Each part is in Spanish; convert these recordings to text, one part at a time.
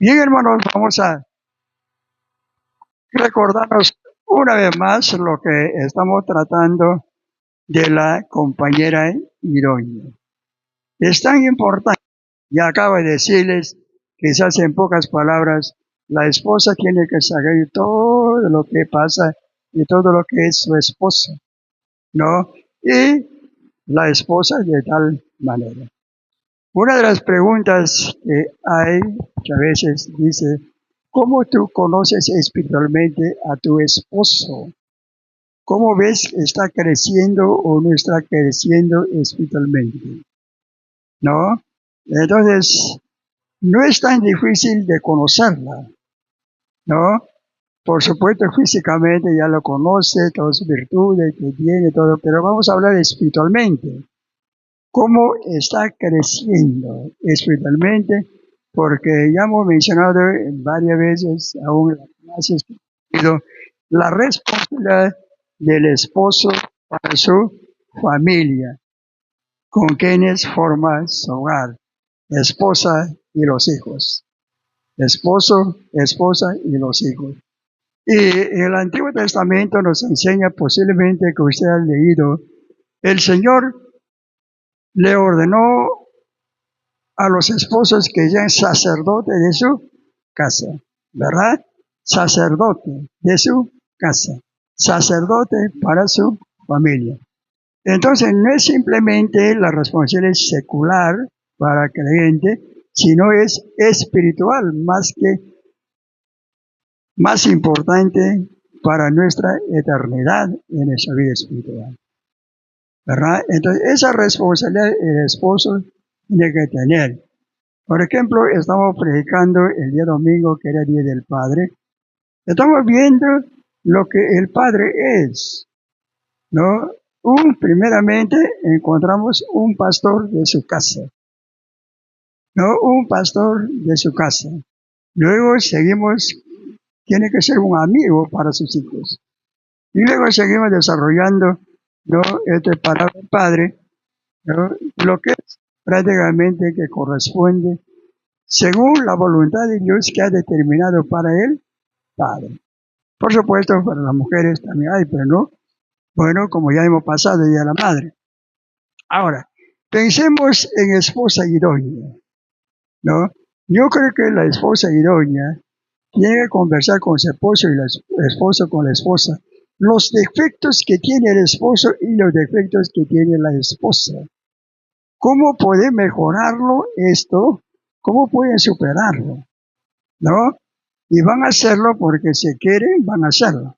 Bien, hermanos, vamos a recordarnos una vez más lo que estamos tratando de la compañera idónea. Es tan importante, ya acabo de decirles, quizás en pocas palabras, la esposa tiene que saber todo lo que pasa y todo lo que es su esposo, ¿no? Y la esposa de tal manera. Una de las preguntas que hay, que a veces dice, ¿cómo tú conoces espiritualmente a tu esposo? ¿Cómo ves está creciendo o no está creciendo espiritualmente? ¿No? Entonces, no es tan difícil de conocerla, ¿no? Por supuesto, físicamente ya lo conoce, todas sus virtudes que tiene, todo, pero vamos a hablar espiritualmente. ¿Cómo está creciendo espiritualmente? Porque ya hemos mencionado varias veces, aún en las clases, la responsabilidad del esposo para su familia, con quienes forma su hogar, esposa y los hijos. Esposo, esposa y los hijos. Y en el Antiguo Testamento nos enseña, posiblemente que usted ha leído, el Señor le ordenó a los esposos que sean sacerdotes de su casa, ¿verdad? Sacerdote de su casa, sacerdote para su familia. Entonces no es simplemente la responsabilidad secular para el creyente, sino es espiritual, más importante para nuestra eternidad en nuestra vida espiritual, ¿verdad? Entonces esa responsabilidad el esposo tiene que tener. Por ejemplo, estamos predicando el día domingo, que era el Día del Padre. Estamos viendo lo que el Padre es, ¿no? Primeramente encontramos un pastor de su casa, ¿no? Un pastor de su casa. Luego seguimos, tiene que ser un amigo para sus hijos. Y luego seguimos desarrollando, ¿no? Para el Padre, ¿no? Lo que es prácticamente que corresponde según la voluntad de Dios que ha determinado para él, Padre. Por supuesto, para las mujeres también hay, pero no. Bueno, como ya hemos pasado ya la madre. Ahora, pensemos en esposa idónea, ¿no? Yo creo que la esposa idónea tiene que conversar con su esposo y el esposo con la esposa. Los defectos que tiene el esposo y los defectos que tiene la esposa. ¿Cómo puede mejorarlo esto? ¿Cómo pueden superarlo? ¿No? Y van a hacerlo porque se quieren, van a hacerlo.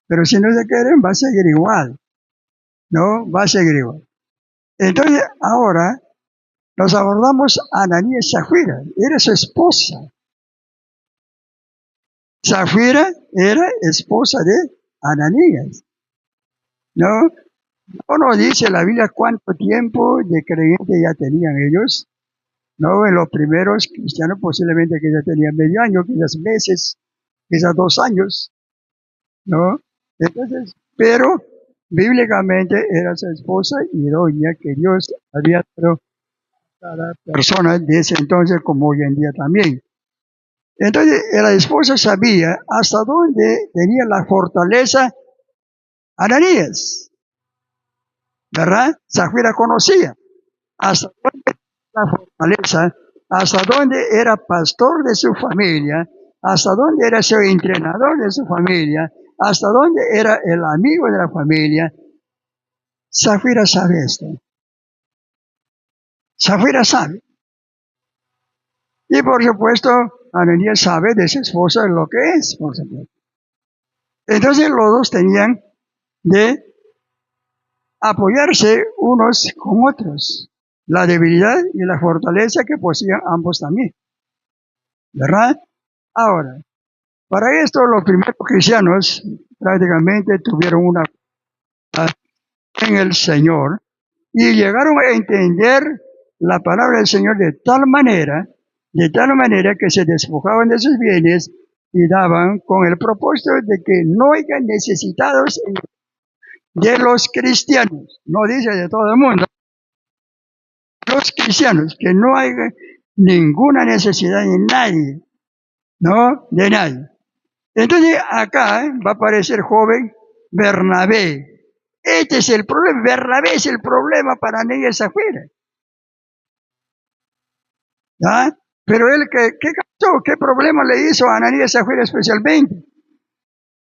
Pero si no se quieren, va a seguir igual. ¿No? Va a seguir igual. Entonces, ahora nos abordamos a Ananías y Zafira. Era su esposa. Zafira era esposa de Ananías. ¿No? No nos dice la Biblia cuánto tiempo de creyente ya tenían ellos. No, en los primeros cristianos posiblemente que ya tenían medio año, quizás meses, quizás 2 años. ¿No? Entonces, pero bíblicamente era su esposa idónea que Dios había dado a cada persona de ese entonces como hoy en día también. Entonces, la esposa sabía hasta dónde tenía la fortaleza Ananías, ¿verdad? Zafira conocía hasta dónde la fortaleza, hasta dónde era pastor de su familia, hasta dónde era su entrenador de su familia, hasta dónde era el amigo de la familia. Zafira sabe esto. Zafira sabe. Y por supuesto, Ananías sabe de su esposa lo que es, por supuesto. Entonces los dos tenían de apoyarse unos con otros. La debilidad y la fortaleza que poseían ambos también. ¿Verdad? Ahora, para esto los primeros cristianos prácticamente tuvieron una en el Señor y llegaron a entender la palabra del Señor de tal manera que se despojaban de sus bienes y daban con el propósito de que no hayan necesitados de los cristianos, no dice de todo el mundo, los cristianos, que no haya ninguna necesidad en nadie, ¿no? De nadie. Entonces acá va a aparecer joven Bernabé. Este es el problema, Bernabé es el problema para Ananías y Zafira. ¿Ya? Pero él, ¿qué causó? ¿Qué problema le hizo a Ananías y Zafira especialmente?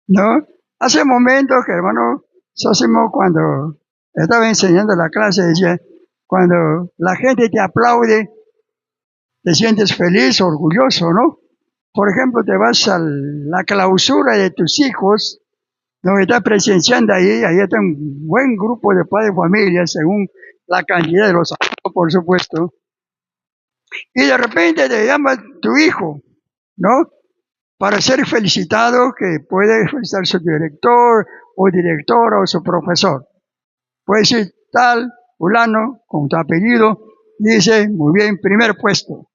¿No? Hace momentos que hermano Sosimo, cuando estaba enseñando la clase, decía, cuando la gente te aplaude, te sientes feliz, orgulloso, ¿no? Por ejemplo, te vas a la clausura de tus hijos, no estás presenciando ahí está un buen grupo de padres de familia, según la cantidad de los amigos, por supuesto, y de repente te llama tu hijo, ¿no? Para ser felicitado, que puede felicitar su director o directora o su profesor. Puede decir tal, fulano, con tu apellido, dice, muy bien, primer puesto.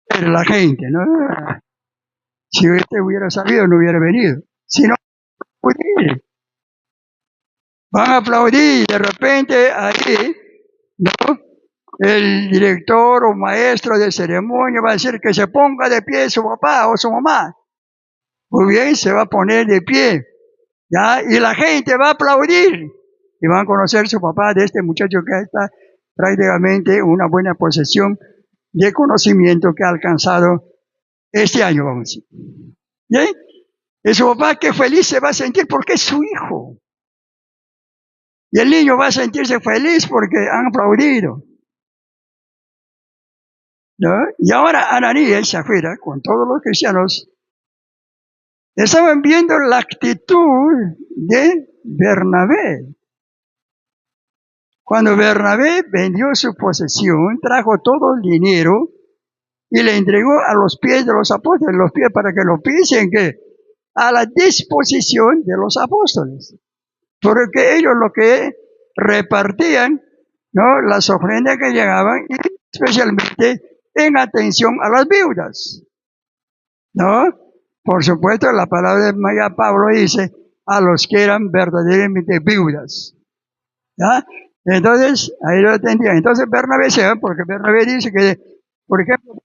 Pero la gente, ¿no? Si usted hubiera sabido, no hubiera venido. Si no, aplaudir. Van a aplaudir y de repente ahí, ¿no? El director o maestro de ceremonia va a decir que se ponga de pie su papá o su mamá. Muy bien, se va a poner de pie, ¿ya? Y la gente va a aplaudir y van a conocer su papá de este muchacho que está prácticamente una buena posesión de conocimiento que ha alcanzado este año, vamos a decir. ¿Bien? Y su papá qué feliz se va a sentir porque es su hijo. Y el niño va a sentirse feliz porque han aplaudido, ¿no? Y ahora Ananías y Zafira, con todos los cristianos, estaban viendo la actitud de Bernabé. Cuando Bernabé vendió su posesión, trajo todo el dinero y le entregó a los pies de los apóstoles, los pies para que lo pisen, que a la disposición de los apóstoles. Porque ellos lo que repartían, ¿no? Las ofrendas que llegaban, y especialmente en atención a las viudas, ¿no? Por supuesto, la palabra de María Pablo dice a los que eran verdaderamente viudas, ¿ya? Entonces, ahí lo entendían. Entonces, Bernabé se va, porque Bernabé dice que, por ejemplo,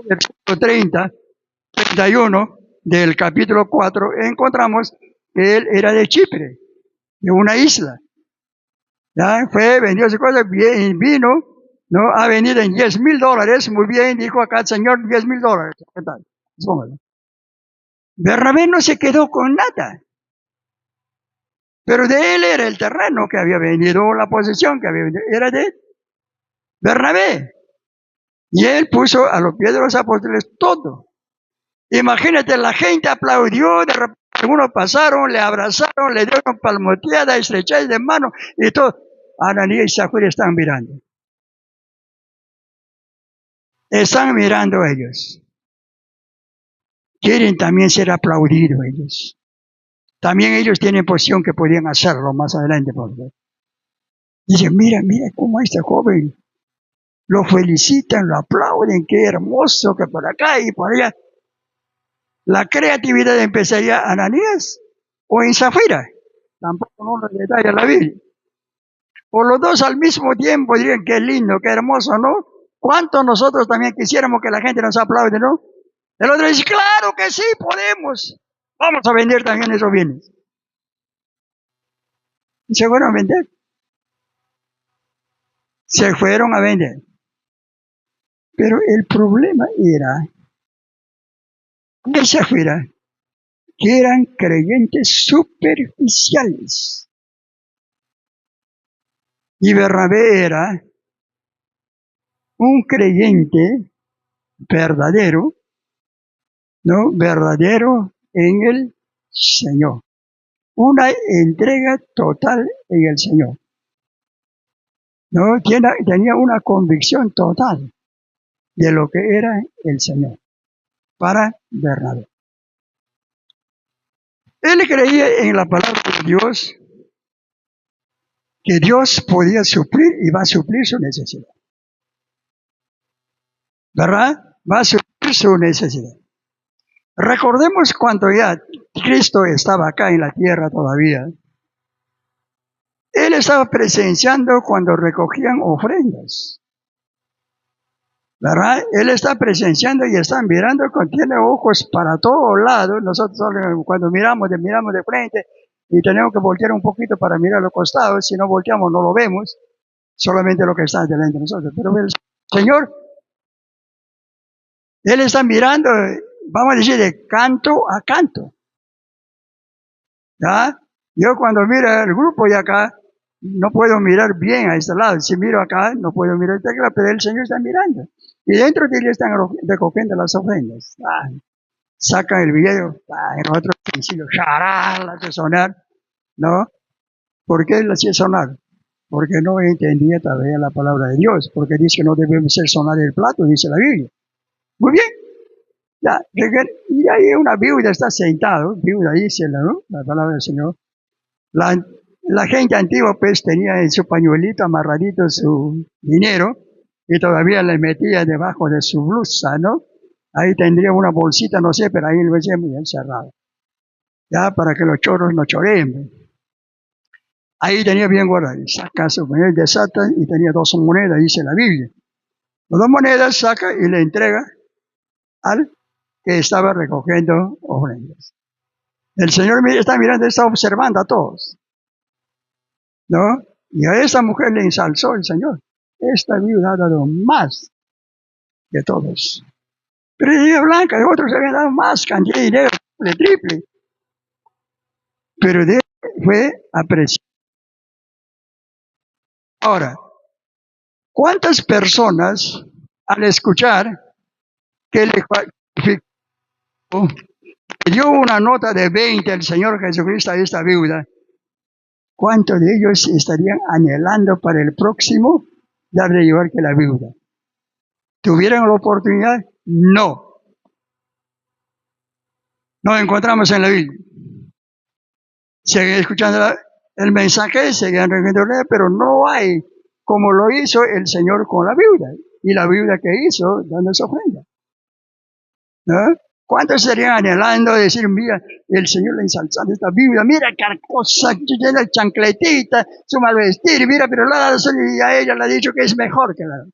versículo 31 del capítulo 4, encontramos que él era de Chipre, de una isla. Ya fue, vendió su cosa, vino, ¿no? Ha venido en $10,000. Muy bien, dijo acá el Señor, $10,000. ¿Qué tal? Póngalo. Bernabé no se quedó con nada. Pero de él era el terreno que había vendido, la posesión que había vendido, era de Bernabé. Y él puso a los pies de los apóstoles todo. Imagínate, la gente aplaudió, de repente algunos pasaron, le abrazaron, le dieron palmoteada, estrechadas de mano y todo. Ananías y Zafira están mirando. Están mirando ellos. Quieren también ser aplaudidos ellos. También ellos tienen posición que podían hacerlo más adelante. Dicen, mira cómo este joven lo felicitan, lo aplauden, qué hermoso, que por acá y por allá. La creatividad empezaría Ananías o en Zafira. Tampoco no lo detalla la Biblia. O los dos al mismo tiempo dirían, qué lindo, qué hermoso, ¿no? ¿Cuánto nosotros también quisiéramos que la gente nos aplaude, no? El otro dice, claro que sí, podemos. Vamos a vender también esos bienes. Y se fueron a vender. Se fueron a vender. Pero el problema era que Zafira, que eran creyentes superficiales. Y Bernabé era un creyente verdadero, ¿no? Verdadero en el Señor. Una entrega total en el Señor. ¿No? Tenía una convicción total de lo que era el Señor para Bernabé. Él creía en la palabra de Dios, que Dios podía suplir y va a suplir su necesidad. ¿Verdad? Va a suplir su necesidad. Recordemos cuando ya Cristo estaba acá en la tierra todavía. Él estaba presenciando cuando recogían ofrendas. ¿verdad? Él está presenciando y está mirando, tiene ojos para todos lados. Nosotros cuando miramos de frente y tenemos que voltear un poquito para mirar a los costados, si no volteamos no lo vemos, solamente lo que está delante de nosotros. Pero el Señor, Él está mirando, vamos a decir, de canto a canto. ¿Ya? Yo cuando miro el grupo de acá, no puedo mirar bien a este lado. Si miro acá, no puedo mirar el teclado, pero el Señor está mirando. Y dentro de él están recogiendo las ofrendas. Sacan el video, en otro sencillo, charal, hace sonar, ¿no? ¿Por qué lo hacía sonar? Porque no entendía todavía la palabra de Dios, porque dice que no debe ser sonar el plato, dice la Biblia. Muy bien, ya, y ahí una viuda está sentado, viuda dice, ¿no? La palabra del Señor. La gente antigua pues tenía en su pañuelito amarradito su dinero y todavía le metía debajo de su blusa, ¿no? Ahí tendría una bolsita, no sé, pero ahí lo decía muy encerrado. Ya, para que los choros no choreen. Ahí tenía bien guardado. Saca su moneda, desata y tenía 2 monedas, dice la Biblia. Las 2 monedas saca y le entrega al que estaba recogiendo ofrendas. El Señor está mirando, está observando a todos, ¿no? Y a esa mujer le ensalzó el Señor. Esta viuda ha dado más que todos. Pero ella blanca, de otros habían dado más cantidad de dinero, de triple. Pero de él fue apreciado. Ahora, ¿cuántas personas al escuchar que le dio una nota de 20 al Señor Jesucristo a esta viuda, cuántos de ellos estarían anhelando para el próximo darle igual que la viuda? ¿Tuvieron la oportunidad? No. Nos encontramos en la Biblia. Siguen escuchando el mensaje, siguen recogiendo, pero no hay como lo hizo el Señor con la viuda. Y la viuda que hizo dando su ofrenda, ¿no? ¿Cuántos estarían anhelando decir, mira, el Señor le ensalzando a esta viuda, mira qué cosa, llena de chancletita, su mal vestir, mira, pero y a ella le ha dicho que es mejor que la...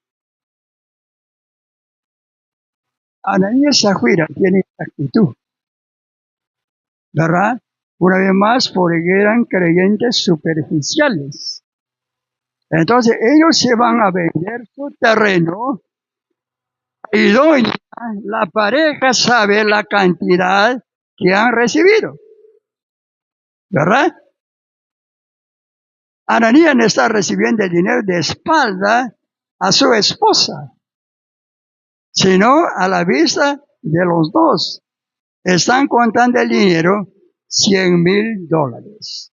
Ananías y Zafira tienen actitud, ¿verdad? Una vez más, porque eran creyentes superficiales. Entonces, ellos se van a vender su terreno idónea, la pareja sabe la cantidad que han recibido, ¿verdad? Ananías está recibiendo el dinero de espalda a su esposa, sino a la vista de los dos. Están contando el dinero, $100,000,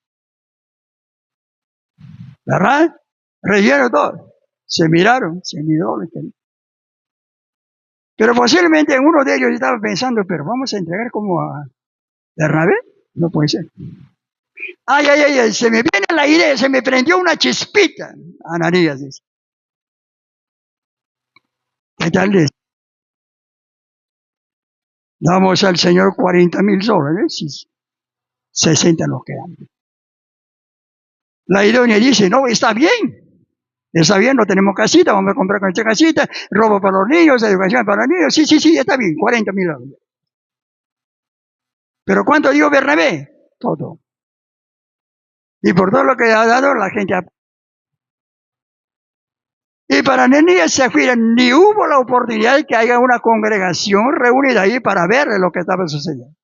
¿verdad? Relleno todo. Se miraron, $100,000. Pero posiblemente uno de ellos estaba pensando, pero vamos a entregar como a Bernabé. No puede ser. Ay, ay, ay, se me viene la idea, se me prendió una chispita. Ananías dice. ¿Qué tal dice? Damos al Señor $40,000 y 60 nos quedan. La idónea dice, no, está bien, no tenemos casita, vamos a comprar con esta casita, robo para los niños, educación para los niños, sí, está bien, $40,000. Pero ¿cuánto dio Bernabé? Todo. Y por todo lo que ha dado, la gente ha... Y para Ananías y Zafira ni hubo la oportunidad de que haya una congregación reunida ahí para ver lo que estaba sucediendo.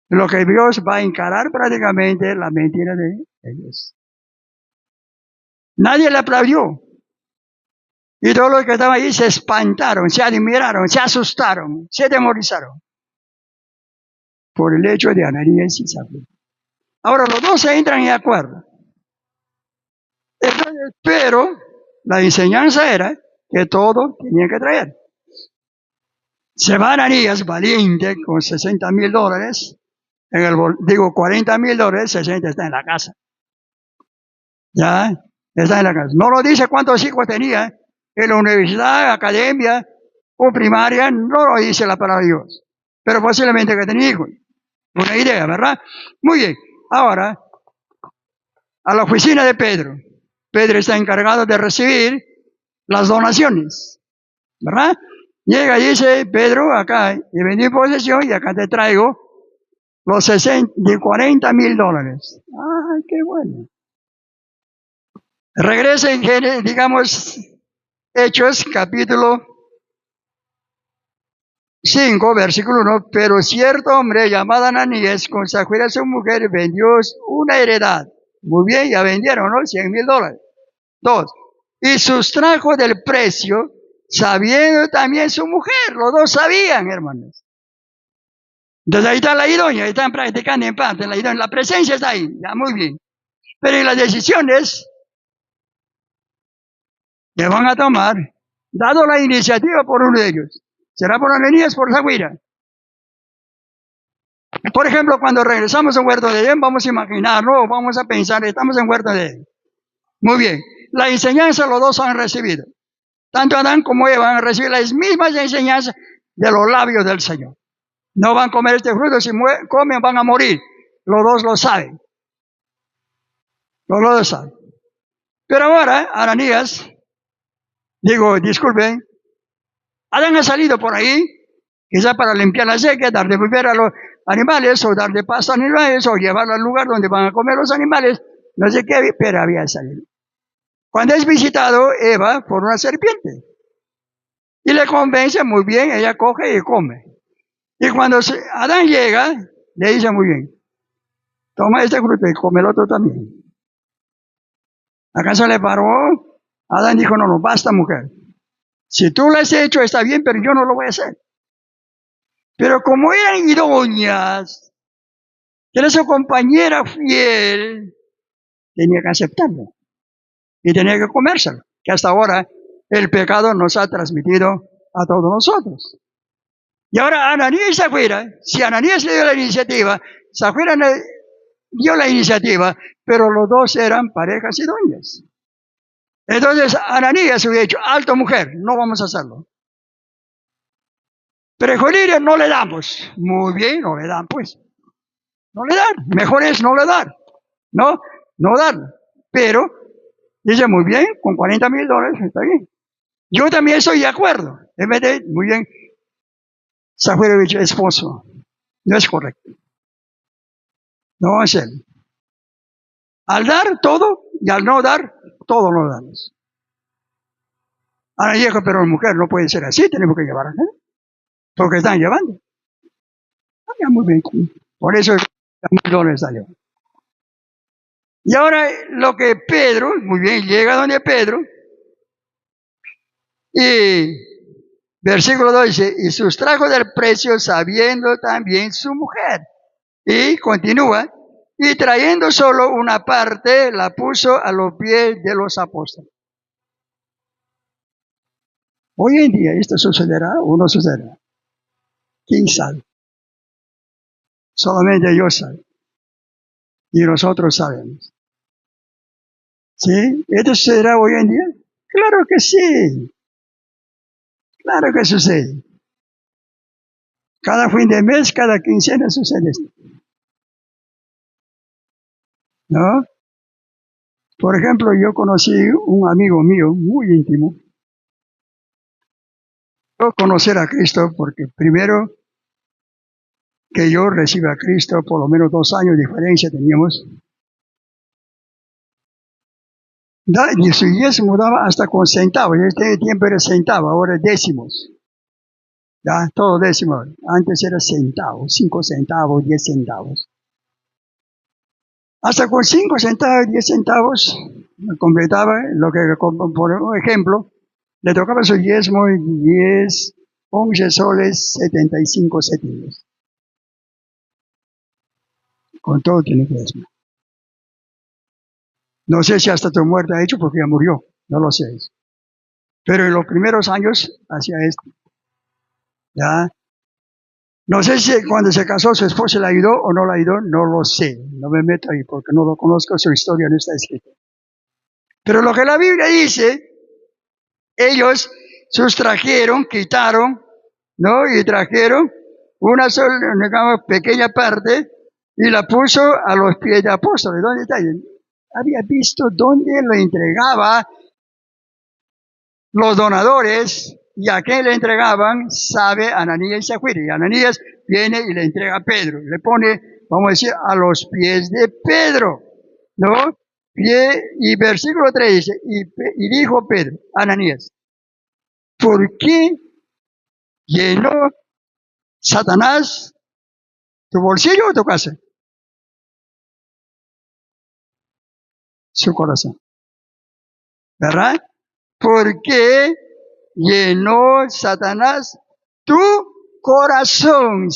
Lo que Dios va a encarar prácticamente la mentira de ellos. Nadie le aplaudió. Y todos los que estaban ahí se espantaron, se admiraron, se asustaron, se demorizaron por el hecho de Ananías y Zafira. Ahora los dos se entran en acuerdo. Entonces, pero la enseñanza era que todo tenían que traer. Se va Ananías, valiente, con $60,000. Digo, $40,000, 60 está en la casa. Ya, está en la casa. No lo dice cuántos hijos tenía en la universidad, academia o primaria, no lo dice la palabra de Dios. Pero posiblemente que tenía hijos. Una idea, ¿verdad? Muy bien. Ahora, a la oficina de Pedro. Pedro está encargado de recibir las donaciones. ¿verdad? Llega y dice, Pedro, acá, y vendí posesión y acá te traigo los 40,000 dólares. ¡Ah, qué bueno! Regresa en, digamos, Hechos, capítulo 5, versículo 1, pero cierto hombre llamado Ananías, con Safira su mujer, vendió una heredad. Muy bien, ya vendieron, ¿no? 100,000 dólares. 2. Y sustrajo del precio, sabiendo también su mujer. Los dos sabían, hermanos. Entonces ahí está la idónea, están practicando en parte la idónea. La presencia está ahí, ya muy bien. Pero en las decisiones que van a tomar, dado la iniciativa por uno de ellos, será por Ananías, por Safira. Por ejemplo, cuando regresamos a Huerto de Edén, vamos a imaginarlo, vamos a pensar, estamos en Huerto de Edén. Muy bien, la enseñanza los dos han recibido. Tanto Adán como Eva han recibido las mismas enseñanzas de los labios del Señor. No van a comer este fruto, si comen van a morir. Los dos lo saben. Los dos lo saben. Pero ahora, Ananías, disculpen, Adán ha salido por ahí, quizá para limpiar la sequía, dar de beber a los animales, o dar de pasto a los animales, o llevarlo al lugar donde van a comer los animales, no sé qué, pero había salido. Cuando es visitado Eva por una serpiente, y le convence muy bien, ella coge y come. Y cuando Adán llega, le dice muy bien, toma este fruto y come el otro también. ¿Acaso le paró? Adán dijo, no, basta mujer. Si tú lo has hecho está bien, pero yo no lo voy a hacer. Pero como eran idóneas, que era su compañera fiel, tenía que aceptarlo. Y tenía que comérselo. Que hasta ahora el pecado nos ha transmitido a todos nosotros. Y ahora Ananías y Safira, si Ananías le dio la iniciativa, Safira le dio la iniciativa, pero los dos eran parejas idóneas. Entonces Ananías hubiera dicho, alto mujer, no vamos a hacerlo. Pero Joliria no le damos. Muy bien, no le dan pues. No le dan, mejor es no le dar. No dar. Pero, dice muy bien, con 40,000 dólares está bien. Yo también estoy de acuerdo. En vez de, muy bien, Safira hubiera dicho, esposo, no es correcto. No vamos a hacerlo. Al dar todo y al no dar, todo lo damos. Ahora dijo, pero la mujer no puede ser así, tenemos que llevar a él. Porque están llevando. Ah, muy bien. Por eso $1,000 está llevando. Y ahora lo que Pedro, muy bien, llega donde Pedro, y versículo 2 dice, y sustrajo del precio sabiendo también su mujer. Y continúa, y trayendo solo una parte, la puso a los pies de los apóstoles. Hoy en día esto sucederá o no sucederá. ¿Quién sabe? Solamente Dios sabe. Y nosotros sabemos. ¿Sí? ¿Esto sucederá hoy en día? Claro que sí. Claro que sucede. Cada fin de mes, cada quincena sucede esto. ¿No? Por ejemplo, yo conocí un amigo mío muy íntimo. Yo conocer a Cristo porque primero que yo reciba a Cristo, por lo menos 2 años de diferencia teníamos. Y su diezmo daba hasta con centavos. En este tiempo era centavo, ahora es décimos. ¿Ya? Todo décimo. Antes era centavos, 5 centavos, 10 centavos. Hasta con 5 centavos, 10 centavos, completaba lo que, por ejemplo, le tocaba su diezmo 10, 11 soles, 75 céntimos. Con todo tiene que diezmar. No sé si hasta tu muerte ha hecho porque ya murió, no lo sé. Pero en los primeros años hacía esto. ¿Ya? No sé si cuando se casó su esposa le ayudó o no le ayudó, no lo sé. No me meto ahí porque no lo conozco, su historia no está escrita. Pero lo que la Biblia dice, ellos sustrajeron, quitaron, ¿no? Y trajeron una sola, digamos, pequeña parte y la puso a los pies de apóstoles. ¿Dónde está? Había visto dónde lo entregaba los donadores y a quien le entregaban, sabe Ananías y Zafira. Y Ananías viene y le entrega a Pedro, le pone, vamos a decir, a los pies de Pedro, ¿no? Y versículo 3 dice, y dijo Pedro, Ananías, ¿por qué llenó Satanás tu bolsillo o tu casa? Su corazón, ¿verdad? ¿Por qué llenó Satanás tu corazón?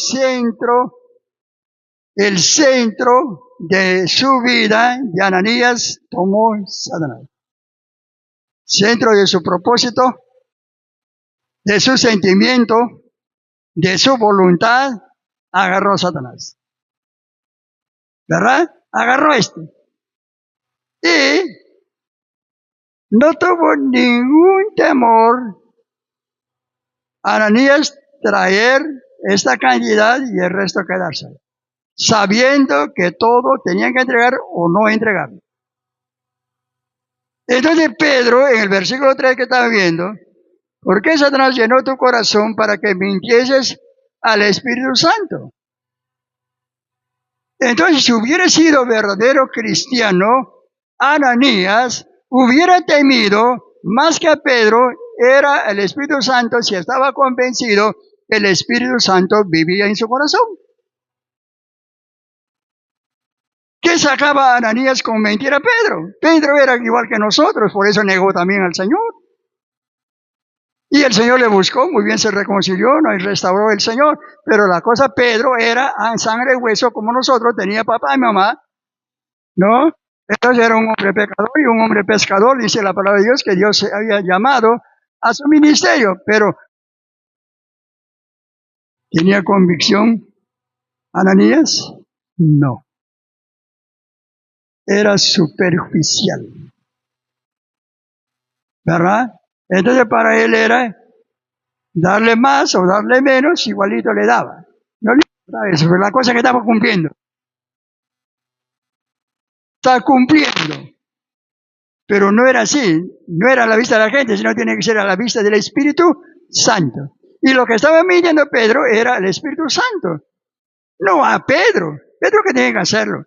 El centro de su vida de Ananías tomó Satanás. Centro de su propósito, de su sentimiento, de su voluntad, agarró Satanás. ¿Verdad? Agarró Y no tuvo ningún temor Ananías traer esta cantidad y el resto quedarse, sabiendo que todo tenían que entregar o no entregar. Entonces Pedro, en el versículo 3 que estaba viendo, ¿por qué Satanás llenó tu corazón para que mintieses al Espíritu Santo? Entonces, si hubiera sido verdadero cristiano, Ananías hubiera temido más que a Pedro, era el Espíritu Santo, si estaba convencido que el Espíritu Santo vivía en su corazón. ¿Qué sacaba a Ananías con mentir a Pedro? Pedro era igual que nosotros, por eso negó también al Señor. Y el Señor le buscó, muy bien se reconcilió, no y restauró el Señor. Pero la cosa, Pedro era sangre y hueso como nosotros, tenía papá y mamá, ¿no? Entonces era un hombre pecador y un hombre pescador, dice la palabra de Dios, que Dios se había llamado a su ministerio. Pero ¿tenía convicción Ananías? No. Era superficial. ¿Verdad? Entonces para él era darle más o darle menos, igualito le daba. No le importaba eso, pero la cosa que estaba cumpliendo. Está cumpliendo. Pero no era así, no era a la vista de la gente, sino tiene que ser a la vista del Espíritu Santo. Y lo que estaba midiendo Pedro era el Espíritu Santo, no a Pedro. Pedro que tenía que hacerlo.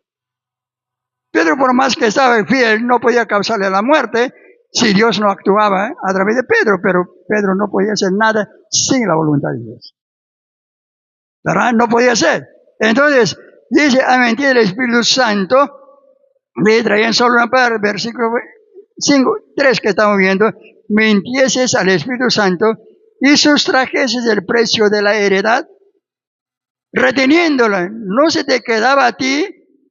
Pedro, por más que estaba fiel, no podía causarle la muerte si Dios no actuaba a través de Pedro, pero Pedro no podía hacer nada sin la voluntad de Dios. ¿Verdad? No podía hacer. Entonces, dice, a mentir el Espíritu Santo, le traían solo una parte, versículo 3 que estamos viendo, mentieses al Espíritu Santo y sustrajeses el precio de la heredad, reteniéndola, no se te quedaba a ti,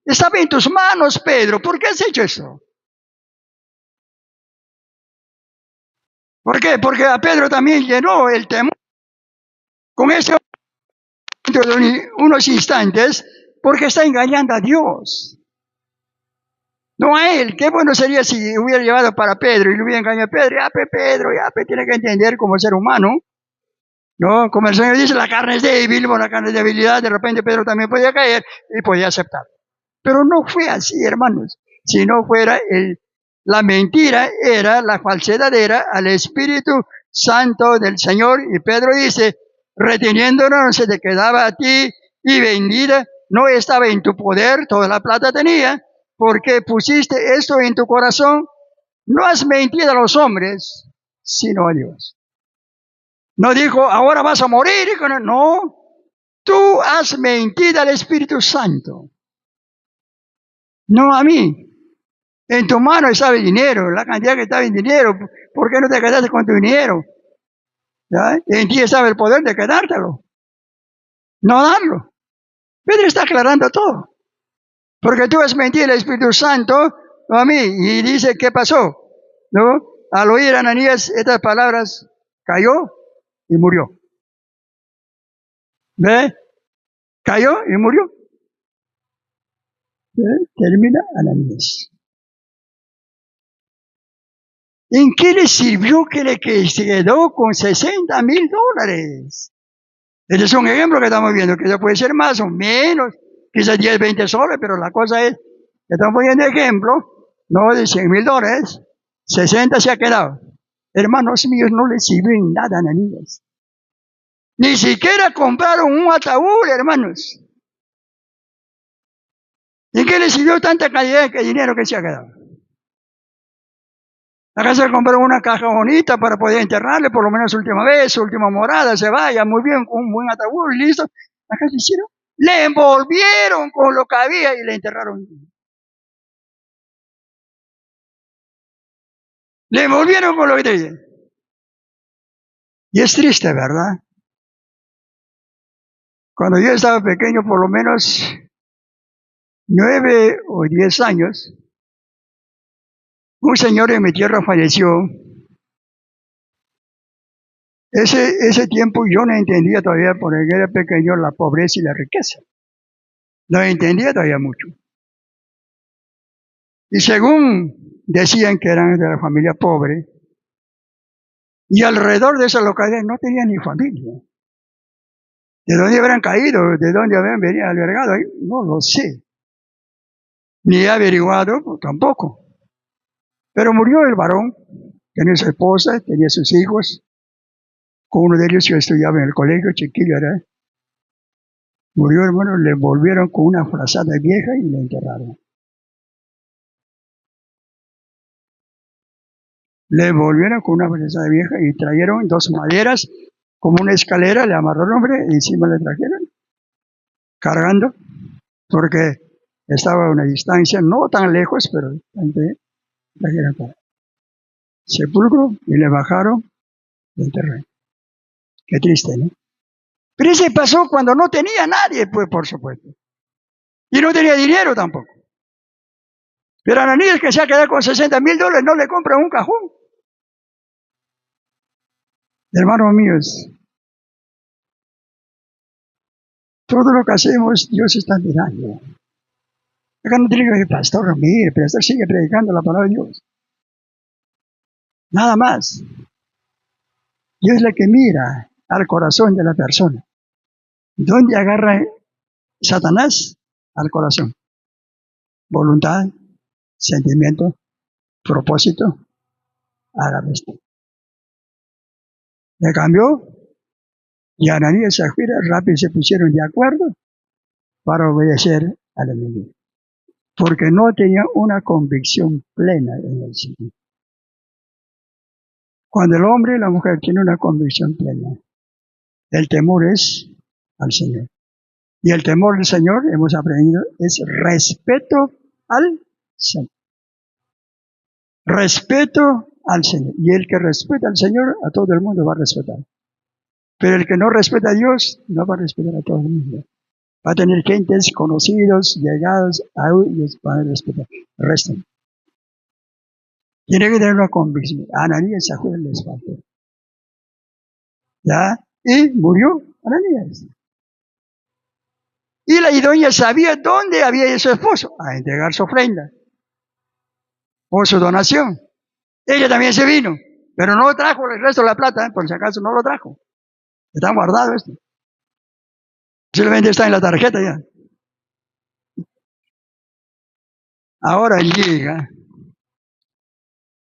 estaba en tus manos, Pedro, ¿por qué has hecho eso? ¿Por qué? Porque a Pedro también llenó el temor con ese de unos instantes, porque está engañando a Dios. No a él. Qué bueno sería si hubiera llevado para Pedro y le hubiera engañado a Pedro. Pedro, tiene que entender como ser humano. ¿No? Como el Señor dice, la carne es débil, bueno, la carne es debilidad, de repente Pedro también podía caer y podía aceptar. Pero no fue así, hermanos. Si no fuera la mentira, era la falsedad, era al Espíritu Santo del Señor. Y Pedro dice, reteniéndonos, no se te quedaba a ti y vendida, no estaba en tu poder, toda la plata tenía, porque pusiste esto en tu corazón. No has mentido a los hombres, sino a Dios. No dijo, ahora vas a morir. No, tú has mentido al Espíritu Santo. No a mí. En tu mano estaba el dinero, la cantidad que estaba en dinero. ¿Por qué no te quedaste con tu dinero? ¿Ya? En ti estaba el poder de quedártelo. No darlo. Pedro está aclarando todo. Porque tú has mentido al Espíritu Santo, no a mí. Y dice, ¿qué pasó? ¿No? Al oír a Ananías estas palabras, cayó y murió. ¿Ve? Cayó y murió. ¿Ve? Termina Ananías. ¿En qué le sirvió que se quedó con $60,000? Este es un ejemplo que estamos viendo, que ya puede ser más o menos, quizás 10, 20 soles, pero la cosa es que estamos poniendo ejemplo, no de $100,000, 60 se ha quedado. hermanos míos, no les sirvió en nada a Ananías. Ni siquiera compraron un ataúd, hermanos. ¿Y qué le sirvió tanta cantidad de dinero que se ha quedado? Acá se compraron una caja bonita para poder enterrarle por lo menos su última vez, su última morada, se vaya muy bien con un buen ataúd y listo. Acá se hicieron. Le envolvieron con lo que había y le enterraron. Le envolvieron con lo que tenía. Y es triste, ¿verdad? Cuando yo estaba pequeño, por lo menos 9 o 10 años, un señor en mi tierra falleció. Ese tiempo yo no entendía todavía, porque era pequeño, la pobreza y la riqueza. No entendía todavía mucho. Y según decían que eran de la familia pobre, y alrededor de esa localidad no tenían ni familia. ¿De dónde habrán caído? ¿De dónde habrán venido albergados ahí? No lo sé. Ni he averiguado, pues, tampoco. Pero murió el varón, tenía su esposa, tenía sus hijos. Con uno de ellos yo estudiaba en el colegio, chiquillo era. Murió, hermano, le envolvieron con una frazada vieja y le enterraron. Le envolvieron con una frazada vieja y trajeron 2 maderas, como una escalera, le amarró el hombre y encima le trajeron, cargando, porque estaba a una distancia, no tan lejos, pero trajeron para sepulcro y le bajaron y enterraron. Qué triste, ¿no? Pero ese pasó cuando no tenía nadie, pues, por supuesto. Y no tenía dinero tampoco. Pero a Ananías, que se ha quedado con $60,000, no le compra un cajón. Hermanos míos, todo lo que hacemos, Dios está mirando. Acá no tiene que decir, pastor, mire, el pastor sigue predicando la palabra de Dios. Nada más. Dios es el que mira al corazón de la persona. ¿Dónde agarra Satanás? Al corazón. Voluntad, sentimiento, propósito, agarra esto. Le cambió, y Ananías y Zafira rápido se pusieron de acuerdo para obedecer al enemigo. Porque no tenían una convicción plena en el Señor. Cuando el hombre y la mujer tienen una convicción plena, el temor es al Señor. Y el temor del Señor, hemos aprendido, es respeto al Señor. Respeto al Señor. Y el que respeta al Señor, a todo el mundo va a respetar. Pero el que no respeta a Dios, no va a respetar a todo el mundo. Va a tener gentes conocidos, llegados, a ellos van a respetar. El resto. Tiene que tener una convicción. A Ananías y a Zafira les faltó. ¿Ya? Y murió Ananías. Y la idónea sabía dónde había ido su esposo, a entregar su ofrenda o su donación. Ella también se vino, pero no trajo el resto de la plata, por si acaso no lo trajo. Está guardado esto. Simplemente está en la tarjeta ya. Ahora llega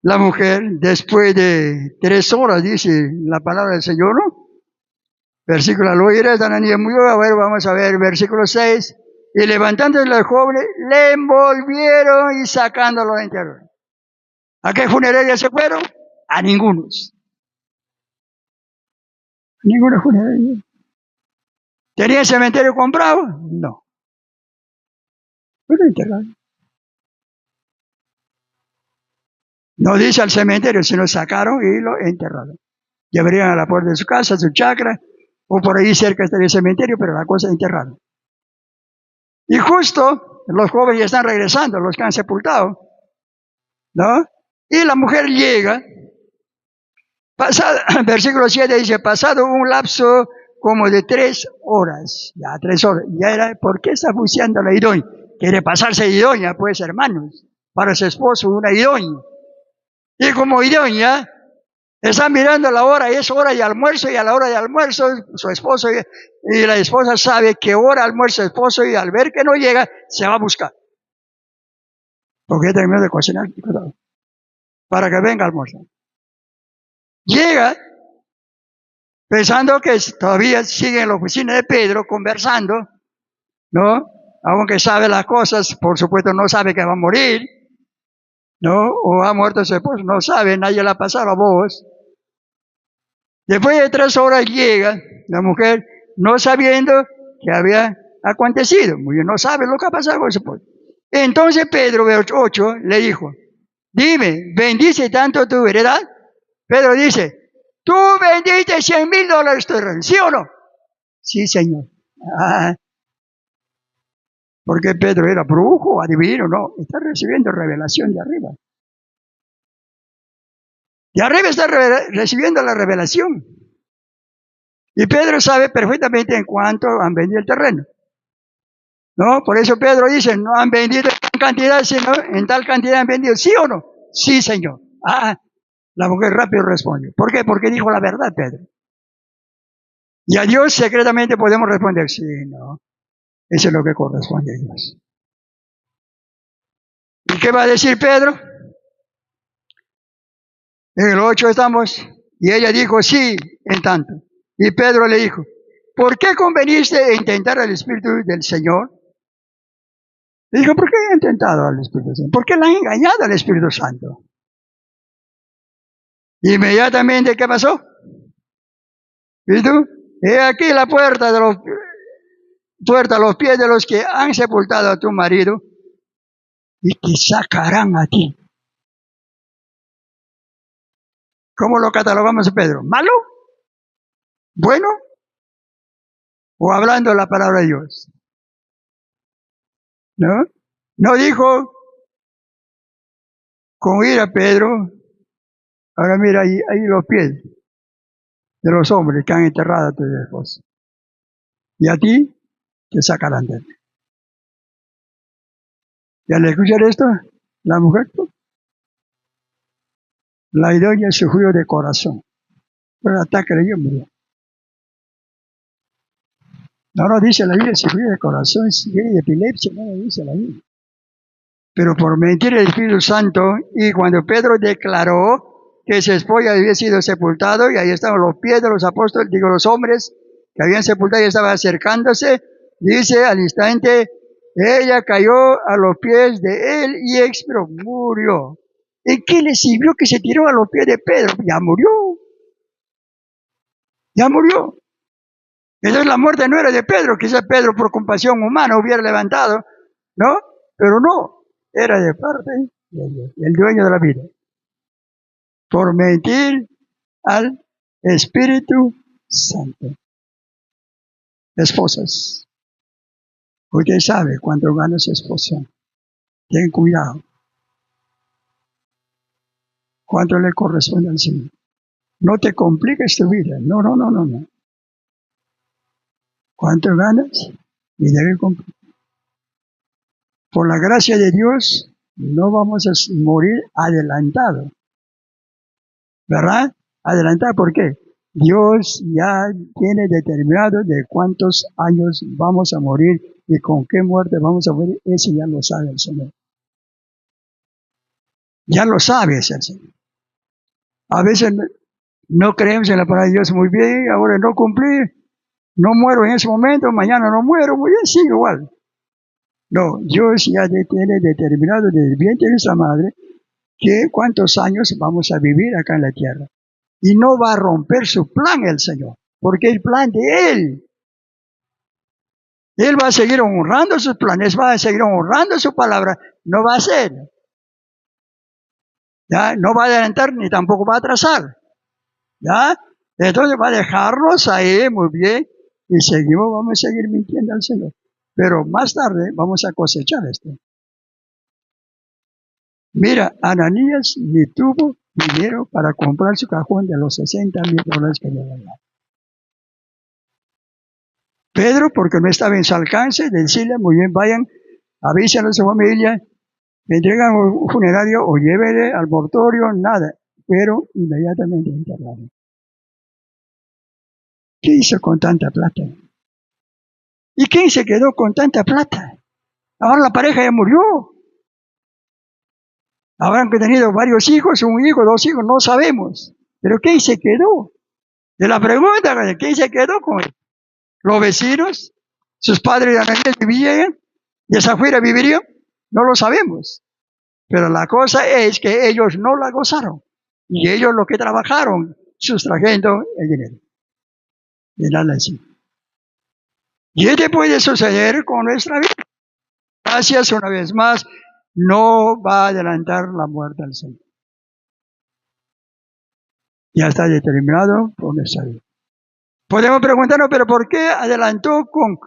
la mujer, después de 3 horas, dice la palabra del Señor, ¿no? Versículo, luego irá Ananías murió, a ver, vamos a ver, versículo 6. Y levantándose los jóvenes, le envolvieron y sacándolo de entierro. ¿A qué funeraria se fueron? A ningunos. Ninguna funeraria. ¿Tenía el cementerio comprado? No. Pero enterraron. No dice al cementerio, sino sacaron y lo enterraron. Llevarían a la puerta de su casa, su chacra, o por ahí cerca estaría el cementerio, pero la cosa es enterrada. Y justo los jóvenes ya están regresando, los que han sepultado, ¿no? Y la mujer llega, versículo 7 dice, pasado un lapso como de 3 horas, ya 3 horas, ya era, ¿por qué está buceando la idónea? Quiere pasarse idónea, pues, hermanos, para su esposo una idónea. Y como idónea, está mirando la hora, y es hora de almuerzo, y a la hora de almuerzo, su esposo y la esposa sabe que hora almuerza el esposo, y al ver que no llega, se va a buscar. Porque terminó de cocinar para que venga a almorzar. Llega pensando que todavía sigue en la oficina de Pedro conversando, ¿no? Aunque sabe las cosas, por supuesto no sabe que va a morir, ¿no? O ha muerto su esposo, no sabe, nadie le ha pasado a vos. Después de 3 horas llega la mujer, no sabiendo que había acontecido. Muy bien, no sabe lo que ha pasado con su esposo. Entonces Pedro, verso 8, le dijo, dime, ¿bendice tanto tu heredad? Pedro dice, tú vendiste $100,000 tu heredad, ¿sí o no? Sí, Señor. Ah, porque Pedro era brujo, adivino, no. Está recibiendo revelación de arriba. De arriba está recibiendo la revelación. Y Pedro sabe perfectamente en cuánto han vendido el terreno. ¿No? Por eso Pedro dice, no han vendido en tal cantidad, sino en tal cantidad han vendido. ¿Sí o no? Sí, Señor. Ah, la mujer rápido responde. ¿Por qué? Porque dijo la verdad, Pedro. Y a Dios secretamente podemos responder, sí, no. Eso es lo que corresponde a Dios. ¿Y qué va a decir Pedro? En el 8 estamos. Y ella dijo, sí, en tanto. Y Pedro le dijo, ¿por qué conveniste en tentar al Espíritu del Señor? Le dijo, ¿por qué han tentado al Espíritu Santo? ¿Por qué le han engañado al Espíritu Santo? Inmediatamente, ¿qué pasó? ¿Y tú? He aquí la puerta a los pies de los que han sepultado a tu marido y te sacarán a ti. ¿Cómo lo catalogamos a Pedro? ¿Malo? ¿Bueno? ¿O hablando la palabra de Dios? ¿No? No dijo con ira Pedro, ahora mira ahí los pies de los hombres que han enterrado a tu esposa. Y a ti te sacarán de él. ¿Y al escuchar esto, la mujer, la idónea sufrió de corazón? Por el ataque de Dios murió. No nos dice la Biblia sufrió de corazón, si de epilepsia, no nos dice la Biblia. Pero por mentir el Espíritu Santo, y cuando Pedro declaró que su esposa había sido sepultado, y ahí estaban los pies de los apóstoles, digo los hombres que habían sepultado y estaban acercándose, dice al instante, ella cayó a los pies de él y expiró, murió. ¿En qué le sirvió que se tiró a los pies de Pedro? Ya murió. Ya murió. Entonces la muerte no era de Pedro, quizás Pedro por compasión humana hubiera levantado, ¿no? Pero no, era de parte de Dios, el dueño de la vida. Por mentir al Espíritu Santo. Esposas, usted sabe cuánto gana su esposa. Ten cuidado. ¿Cuánto le corresponde al Señor? No te compliques tu vida. No. ¿Cuánto ganas? Y debe cumplir. Por la gracia de Dios, no vamos a morir adelantado. ¿Verdad? Adelantado, ¿por qué? Dios ya tiene determinado de cuántos años vamos a morir y con qué muerte vamos a morir. Eso ya lo sabe el Señor. Ya lo sabe el Señor. A veces no creemos en la palabra de Dios muy bien, ahora no cumplí, no muero en ese momento, mañana no muero, muy bien, sí, igual. No, Dios ya tiene determinado desde el vientre de nuestra madre que cuántos años vamos a vivir acá en la tierra. Y no va a romper su plan el Señor, porque el plan de Él. Él va a seguir honrando sus planes, va a seguir honrando su palabra, no va a hacer. ¿Ya? No va a adelantar ni tampoco va a atrasar. ¿Ya? Entonces va a dejarnos ahí muy bien y seguimos, vamos a seguir mintiendo al Señor. Pero más tarde vamos a cosechar esto. Mira, Ananías ni tuvo dinero para comprar su cajón de los $60,000 que le habían dado. Pedro, porque no estaba en su alcance, decirle, muy bien, vayan, avisen a su familia, le entregan un funerario o llévele al mortorio, nada, pero inmediatamente enterraron. ¿Qué hizo con tanta plata? ¿Y quién se quedó con tanta plata? Ahora la pareja ya murió. Habrán tenido varios hijos, un hijo, 2 hijos, no sabemos. Pero ¿quién se quedó? De la pregunta, ¿quién se quedó con él? ¿Los vecinos? ¿Sus padres de Ananías vivían? ¿De Zafira vivirían? No lo sabemos. Pero la cosa es que ellos no la gozaron. Y ellos lo que trabajaron, sustrayendo el dinero. Y nada así. Y esto puede suceder con nuestra vida. Gracias una vez más, no va a adelantar la muerte del Señor. Ya está determinado por nuestra vida. Podemos preguntarnos, pero ¿por qué adelantó con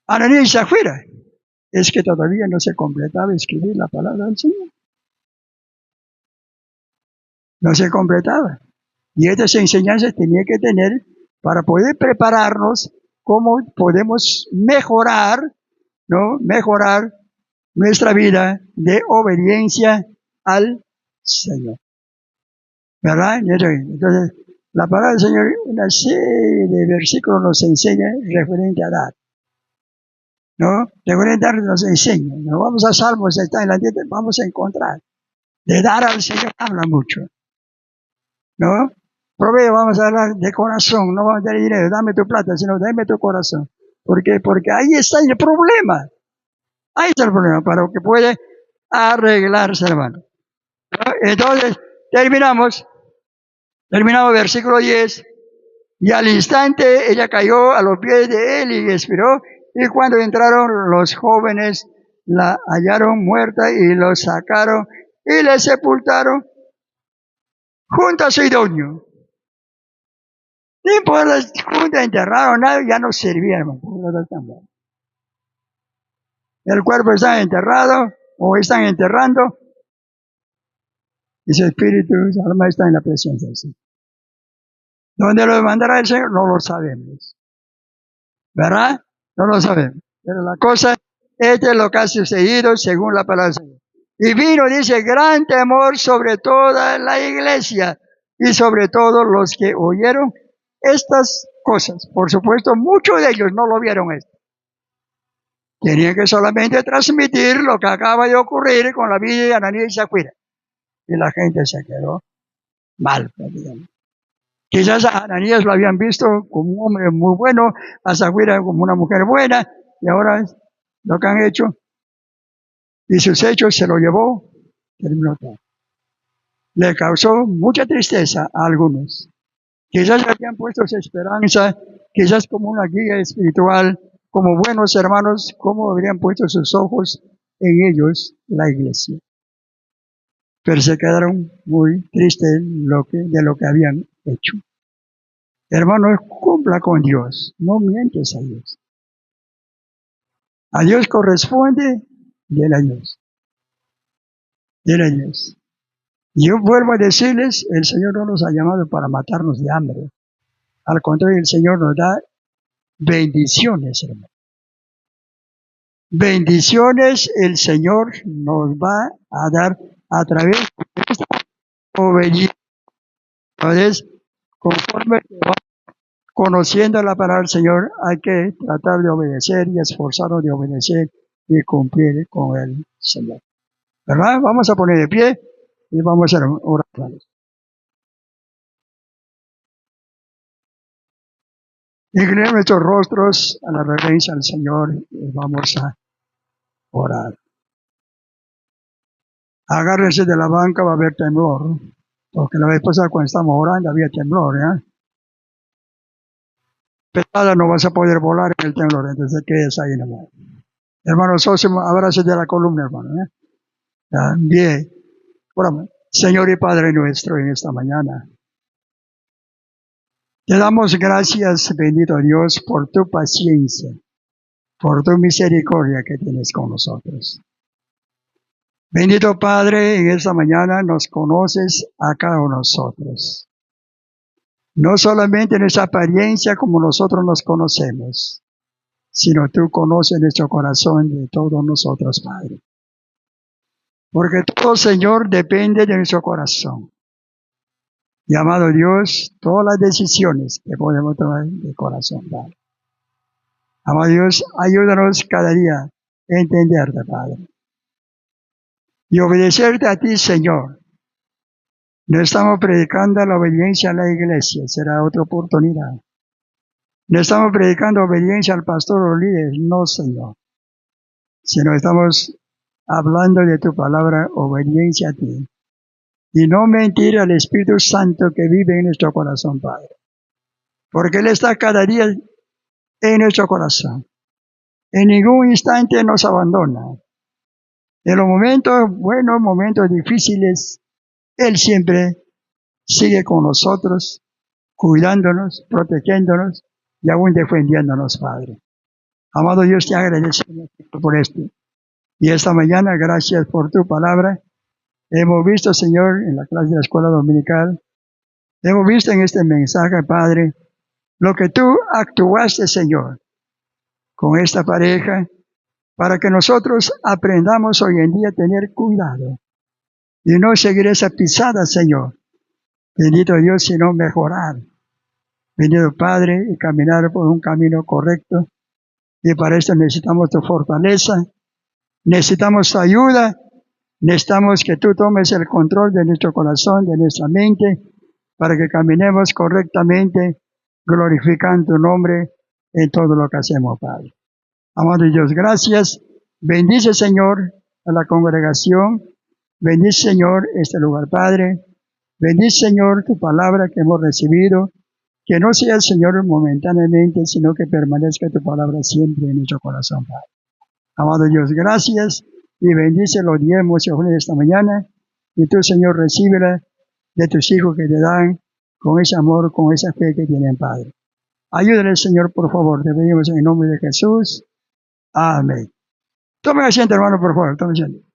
Ananías y Zafira? Es que todavía no se completaba escribir la palabra del Señor. No se completaba. Y estas enseñanzas tenía que tener para poder prepararnos cómo podemos mejorar, ¿no? Mejorar nuestra vida de obediencia al Señor. ¿Verdad? Entonces, la palabra del Señor, una serie de versículos nos enseña referente a dar. ¿No? Referente a dar nos enseña. ¿No? Vamos a Salmos, está en la dieta, vamos a encontrar. De dar al Señor habla mucho. ¿No? Provee, vamos a hablar de corazón, no vamos a dar dinero, dame tu plata, sino dame tu corazón. ¿Por qué? Porque ahí está el problema. Ahí está el problema, para que puede arreglarse, hermano. ¿No? Entonces, terminamos versículo 10. Y al instante ella cayó a los pies de él y expiró. Y cuando entraron los jóvenes, la hallaron muerta y lo sacaron y la sepultaron junto a su idóneo. No importa, junto a enterraron, nada, ya no servía, hermano. El cuerpo está enterrado o están enterrando y su espíritu, su alma está en la presencia del Señor. ¿Dónde lo mandará el Señor? No lo sabemos. ¿Verdad? No lo sabemos. Pero la cosa, esto es lo que ha sucedido según la palabra del Señor. Y vino, dice, gran temor sobre toda la iglesia y sobre todos los que oyeron estas cosas. Por supuesto, muchos de ellos no lo vieron esto. Tenían que solamente transmitir lo que acaba de ocurrir con la vida de Ananías y Zafira. Y la gente se quedó mal. Digamos. Quizás a Ananías lo habían visto como un hombre muy bueno, a Zafira como una mujer buena, y ahora lo que han hecho, y sus hechos se lo llevó, terminó todo. Le causó mucha tristeza a algunos. Quizás habían puesto su esperanza, quizás como una guía espiritual, como buenos hermanos, como habrían puesto sus ojos en ellos, la iglesia. Pero se quedaron muy tristes de lo que habían hecho. Hermano, cumpla con Dios, no mientes a Dios. A Dios corresponde, dile a Dios. Dile a Dios. Yo vuelvo a decirles, el Señor no nos ha llamado para matarnos de hambre. Al contrario, el Señor nos da bendiciones, hermano. Bendiciones el Señor nos va a dar a través de esta obediencia. Entonces, conforme va conociendo la palabra del Señor, hay que tratar de obedecer y esforzarnos de obedecer y cumplir con el Señor. ¿Verdad? Vamos a poner de pie y vamos a orar. Inclinemos nuestros rostros a la reverencia del Señor y vamos a orar. Agárrense de la banca, va a haber temblor. Porque la vez pasada cuando estábamos orando había temblor, ¿ya? Pesada no vas a poder volar en el temblor, entonces quedes ahí nomás. Hermano Socio, abrazo de la columna, hermano. Bien. Bueno, Señor y Padre nuestro, en esta mañana, te damos gracias, bendito Dios, por tu paciencia, por tu misericordia que tienes con nosotros. Bendito Padre, en esta mañana nos conoces a cada uno de nosotros. No solamente nuestra apariencia como nosotros nos conocemos, sino tú conoces nuestro corazón de todos nosotros, Padre. Porque todo, Señor, depende de nuestro corazón. Y, amado Dios, todas las decisiones que podemos tomar de corazón, Padre. Amado Dios, ayúdanos cada día a entenderte, Padre. Y obedecerte a ti, Señor. No estamos predicando la obediencia a la iglesia, será otra oportunidad. No estamos predicando obediencia al pastor o líder, no, Señor. Sino estamos hablando de tu palabra, obediencia a ti. Y no mentir al Espíritu Santo que vive en nuestro corazón, Padre. Porque Él está cada día en nuestro corazón. En ningún instante nos abandona. En los momentos buenos, momentos difíciles, Él siempre sigue con nosotros, cuidándonos, protegiéndonos y aún defendiéndonos, Padre. Amado Dios, te agradecemos por esto. Y esta mañana, gracias por tu palabra. Hemos visto, Señor, en la clase de la escuela dominical, hemos visto en este mensaje, Padre, lo que tú actuaste, Señor, con esta pareja, para que nosotros aprendamos hoy en día a tener cuidado y no seguir esa pisada, Señor. Bendito Dios, sino mejorar. Bendito Padre, y caminar por un camino correcto. Y para esto necesitamos tu fortaleza, necesitamos tu ayuda, necesitamos que tú tomes el control de nuestro corazón, de nuestra mente, para que caminemos correctamente, glorificando tu nombre en todo lo que hacemos, Padre. Amado Dios, gracias. Bendice, Señor, a la congregación. Bendice, Señor, este lugar, Padre. Bendice, Señor, tu palabra que hemos recibido. Que no sea, Señor, momentáneamente, sino que permanezca tu palabra siempre en nuestro corazón, Padre. Amado Dios, gracias. Y bendice los diezmos y ofrendas esta mañana. Y tú, Señor, recíbela de tus hijos que te dan con ese amor, con esa fe que tienen, Padre. Ayúdale, Señor, por favor. Te pedimos en el nombre de Jesús. Amén. Tome asiento, hermano, por favor. Tome asiento.